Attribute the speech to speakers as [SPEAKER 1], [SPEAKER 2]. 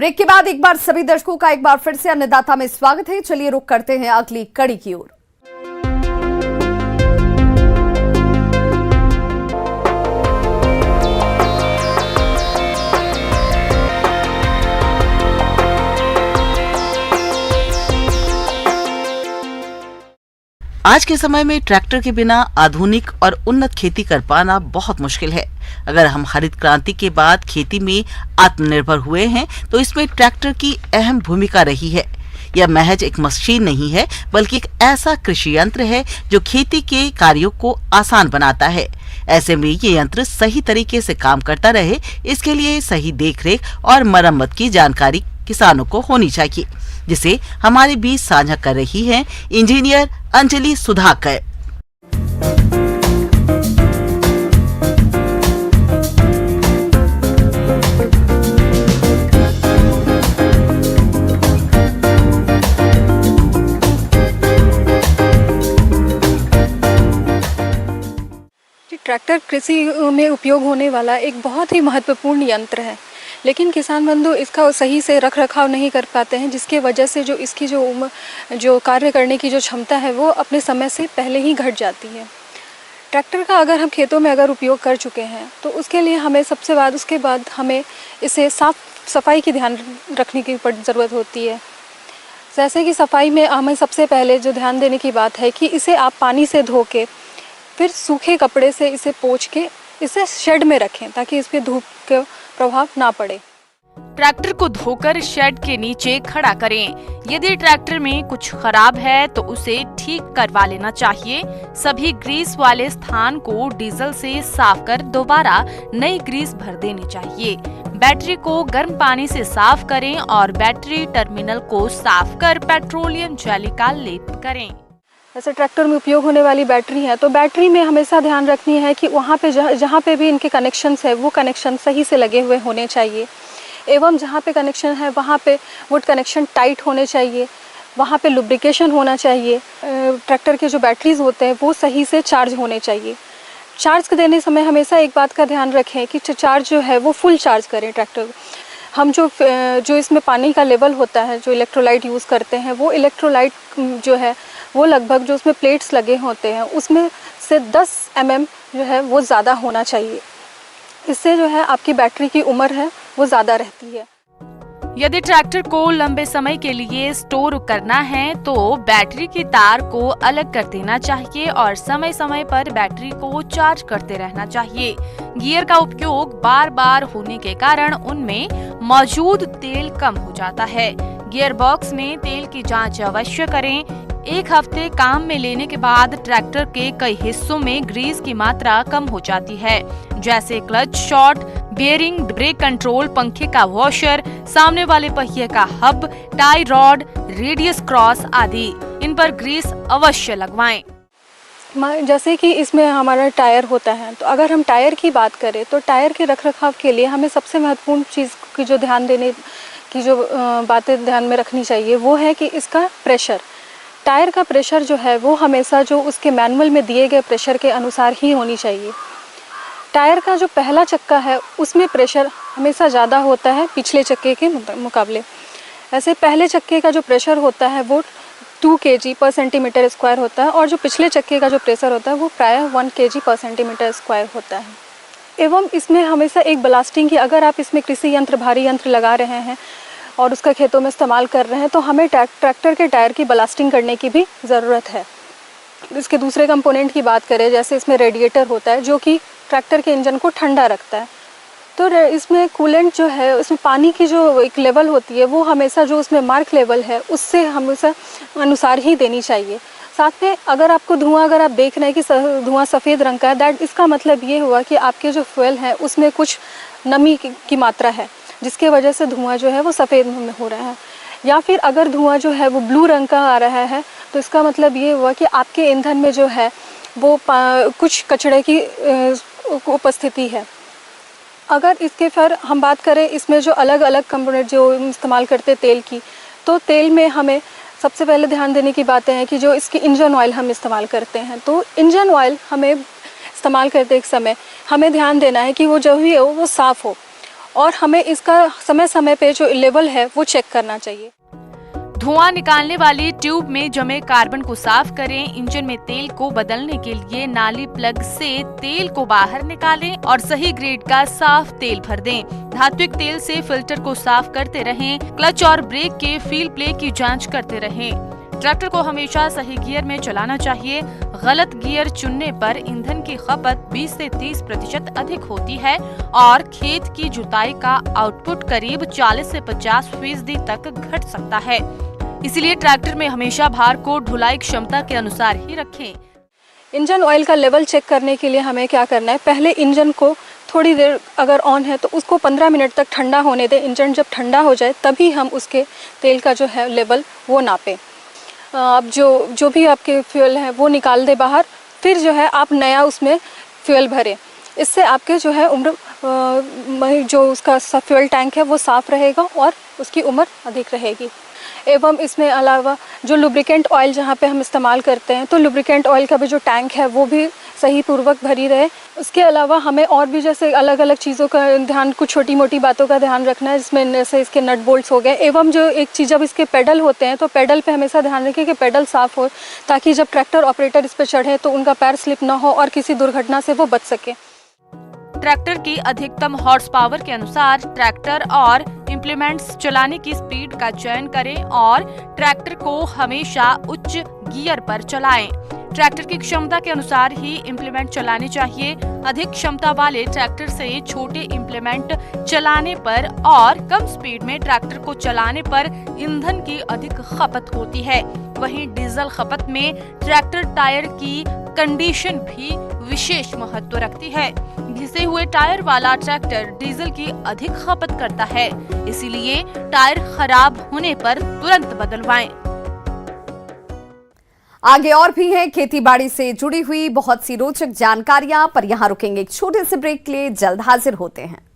[SPEAKER 1] Break के बाद एक बार सभी दर्शकों का एक बार फिर से अन्नदाता में स्वागत है। चलिए रुक करते हैं अगली कड़ी की ओर।
[SPEAKER 2] आज के समय में ट्रैक्टर के बिना आधुनिक और उन्नत खेती कर पाना बहुत मुश्किल है। अगर हम हरित क्रांति के बाद खेती में आत्मनिर्भर हुए हैं तो इसमें ट्रैक्टर की अहम भूमिका रही है। यह महज एक मशीन नहीं है बल्कि एक ऐसा कृषि यंत्र है जो खेती के कार्यों को आसान बनाता है। ऐसे में ये यंत्र सही तरीके से काम करता रहे, इसके लिए सही देखरेख और मरम्मत की जानकारी किसानों को होनी चाहिए, जिसे हमारे बीच साझा कर रही हैं इंजीनियर अंजलि सुधाकर।
[SPEAKER 3] ट्रैक्टर कृषि में उपयोग होने वाला एक बहुत ही महत्वपूर्ण यंत्र है, लेकिन किसान बंधु इसका सही से रख रखाव नहीं कर पाते हैं, जिसके वजह से जो इसकी जो कार्य करने की जो क्षमता है वो अपने समय से पहले ही घट जाती है। ट्रैक्टर का अगर हम खेतों में अगर उपयोग कर चुके हैं तो उसके लिए हमें उसके बाद हमें इसे साफ सफाई की ध्यान रखने की ज़रूरत होती है। जैसे कि सफाई में हमें सबसे पहले जो ध्यान देने की बात है कि इसे आप पानी से धो के फिर सूखे कपड़े से इसे पोंछ के इसे शेड में रखें ताकि इस पे धूप का प्रभाव ना पड़े।
[SPEAKER 4] ट्रैक्टर को धोकर शेड के नीचे खड़ा करें। यदि ट्रैक्टर में कुछ खराब है तो उसे ठीक करवा लेना चाहिए। सभी ग्रीस वाले स्थान को डीजल से साफ कर दोबारा नई ग्रीस भर देनी चाहिए। बैटरी को गर्म पानी से साफ करें और बैटरी टर्मिनल को साफ कर पेट्रोलियम जेली का लेप करें।
[SPEAKER 3] जैसे ट्रैक्टर में उपयोग होने वाली बैटरी है तो बैटरी में हमेशा ध्यान रखनी है कि वहाँ पे जहाँ पे भी इनके कनेक्शंस है वो कनेक्शन सही से लगे हुए होने चाहिए, एवं जहाँ पे कनेक्शन है वहाँ पे वो कनेक्शन टाइट होने चाहिए, वहाँ पे लुब्रिकेशन होना चाहिए। ट्रैक्टर के जो बैटरीज होते हैं वो सही से चार्ज होने चाहिए। चार्ज देने समय हमेशा एक बात का ध्यान रखें कि चार्ज जो है वो फुल चार्ज करें ट्रैक्टर। हम जो इसमें पानी का लेवल होता है, जो इलेक्ट्रोलाइट यूज़ करते हैं, वो इलेक्ट्रोलाइट जो है वो लगभग जो उसमें प्लेट्स लगे होते हैं उसमें से 10 mm जो है वो ज़्यादा होना चाहिए। इससे जो है आपकी बैटरी की उम्र है वो ज़्यादा रहती है।
[SPEAKER 4] यदि ट्रैक्टर को लंबे समय के लिए स्टोर करना है तो बैटरी की तार को अलग कर देना चाहिए और समय समय पर बैटरी को चार्ज करते रहना चाहिए। गियर का उपयोग बार बार होने के कारण उनमें मौजूद तेल कम हो जाता है। गियर बॉक्स में तेल की जांच अवश्य करें। एक हफ्ते काम में लेने के बाद ट्रैक्टर के कई हिस्सों में ग्रीस की मात्रा कम हो जाती है, जैसे clutch shot, bearing, brake control, पंखे का वॉशर, सामने वाले पहिए का hub, tie rod, radius cross आदि। इन पर ग्रीस अवश्य लगवाएं।
[SPEAKER 3] जैसे कि इसमें हमारा टायर होता है, तो अगर हम टायर की बात करें तो टायर के रखरखाव के लिए हमें सबसे महत्वपूर्ण चीज़ की जो ध्यान देने की जो बातें ध्यान में रखनी चाहिए वो है कि इसका प्रेशर। टायर का प्रेशर जो है वो हमेशा जो उसके मैनुअल में दिए गए प्रेशर के अनुसार ही होनी चाहिए। टायर का जो पहला चक्का है उसमें प्रेशर हमेशा ज़्यादा होता है पिछले चक्के के मुकाबले। ऐसे पहले चक्के का जो प्रेशर होता है वो 2 kg/cm² होता है और जो पिछले चक्के का जो प्रेशर होता है वो प्रायः 1 kg/cm² होता है। एवं इसमें हमेशा एक ब्लास्टिंग की, अगर आप इसमें कृषि यंत्र भारी यंत्र लगा रहे हैं और उसका खेतों में इस्तेमाल कर रहे हैं तो हमें ट्रैक्टर के टायर की ब्लास्टिंग करने की भी ज़रूरत है। इसके दूसरे कंपोनेंट की बात करें, जैसे इसमें रेडिएटर होता है जो कि ट्रैक्टर के इंजन को ठंडा रखता है, तो इसमें कूलेंट जो है उसमें पानी की जो एक लेवल होती है वो हमेशा जो उसमें मार्क लेवल है उससे हमेशा अनुसार ही देनी चाहिए। साथ में अगर आपको धुआं अगर आप देख रहे हैं कि धुआं सफ़ेद रंग का है, दैट इसका मतलब ये हुआ कि आपके जो फ्यूल है उसमें कुछ नमी की मात्रा है, जिसके वजह से धुआं जो है वो सफ़ेद में हो रहा है। या फिर अगर धुआं जो है वो ब्लू रंग का आ रहा है तो इसका मतलब ये हुआ कि आपके ईंधन में जो है वो कुछ कचरे की उपस्थिति है। अगर इसके फिर हम बात करें इसमें जो अलग अलग कंपोनेंट जो इस्तेमाल करते तेल की, तो तेल में हमें सबसे पहले ध्यान देने की बातें हैं कि जो इसकी इंजन ऑयल हम इस्तेमाल करते हैं, तो इंजन ऑयल हमें इस्तेमाल करते एक समय हमें ध्यान देना है कि वो जो भी है वो साफ़ हो और हमें इसका समय समय पे जो लेवल है वो चेक करना चाहिए।
[SPEAKER 4] धुआं निकालने वाली ट्यूब में जमे कार्बन को साफ करें। इंजन में तेल को बदलने के लिए नाली प्लग से तेल को बाहर निकालें और सही ग्रेड का साफ तेल भर दें। धात्विक तेल से फिल्टर को साफ करते रहें। क्लच और ब्रेक के व्हील प्ले की जांच करते रहें। ट्रैक्टर को हमेशा सही गियर में चलाना चाहिए। गलत गियर चुनने पर ईंधन की खपत 20 से 30% अधिक होती है और खेत की जुताई का आउटपुट करीब 40 से 50% तक घट सकता है। इसलिए ट्रैक्टर में हमेशा भार को ढुलाई क्षमता के अनुसार ही रखें।
[SPEAKER 3] इंजन ऑयल का लेवल चेक करने के लिए हमें क्या करना है, पहले इंजन को थोड़ी देर अगर ऑन है तो उसको 15 मिनट तक ठंडा होने दें। इंजन जब ठंडा हो जाए तभी हम उसके तेल का जो है लेवल वो नापें। अब जो भी आपके फ्यूल है वो निकाल दे बाहर, फिर जो है आप नया उसमें फ्यूल भरें। इससे आपके जो है उम्र जो उसका फ्यूल टैंक है वो साफ़ रहेगा और उसकी उम्र अधिक रहेगी। एवं इसमें अलावा जो लुब्रिकेंट ऑयल जहाँ पे हम इस्तेमाल करते हैं तो लुब्रिकेंट ऑयल का भी जो टैंक है वो भी सही पूर्वक भरी रहे। उसके अलावा हमें और भी जैसे अलग अलग चीज़ों का ध्यान, कुछ छोटी मोटी बातों का ध्यान रखना है, जिसमें जैसे इसके नट बोल्ट्स हो गए। एवं जो एक चीज़, जब इसके पेडल होते हैं तो पेडल पे हमेशा ध्यान रखें कि पेडल साफ़ हो, ताकि जब ट्रैक्टर ऑपरेटर इस पर चढ़े तो उनका पैर स्लिप ना हो और किसी दुर्घटना से वो बच सके।
[SPEAKER 4] ट्रैक्टर की अधिकतम हॉर्स पावर के अनुसार ट्रैक्टर और इम्प्लीमेंट्स चलाने की स्पीड का चयन करें और ट्रैक्टर को हमेशा उच्च गियर पर चलाएं। ट्रैक्टर की क्षमता के अनुसार ही इम्प्लीमेंट चलाने चाहिए। अधिक क्षमता वाले ट्रैक्टर से छोटे इम्प्लीमेंट चलाने पर और कम स्पीड में ट्रैक्टर को चलाने पर ईंधन की अधिक खपत होती है। वहीं डीजल खपत में ट्रैक्टर टायर की कंडीशन भी विशेष महत्व रखती है। घिसे हुए टायर वाला ट्रैक्टर डीजल की अधिक खपत करता है, इसीलिए टायर खराब होने पर तुरंत बदलवाएं।
[SPEAKER 1] आगे और भी हैं खेती-बाड़ी से जुड़ी हुई बहुत सी रोचक जानकारियां, पर यहां रुकेंगे एक छोटे से ब्रेक के लिए। जल्द हाजिर होते हैं।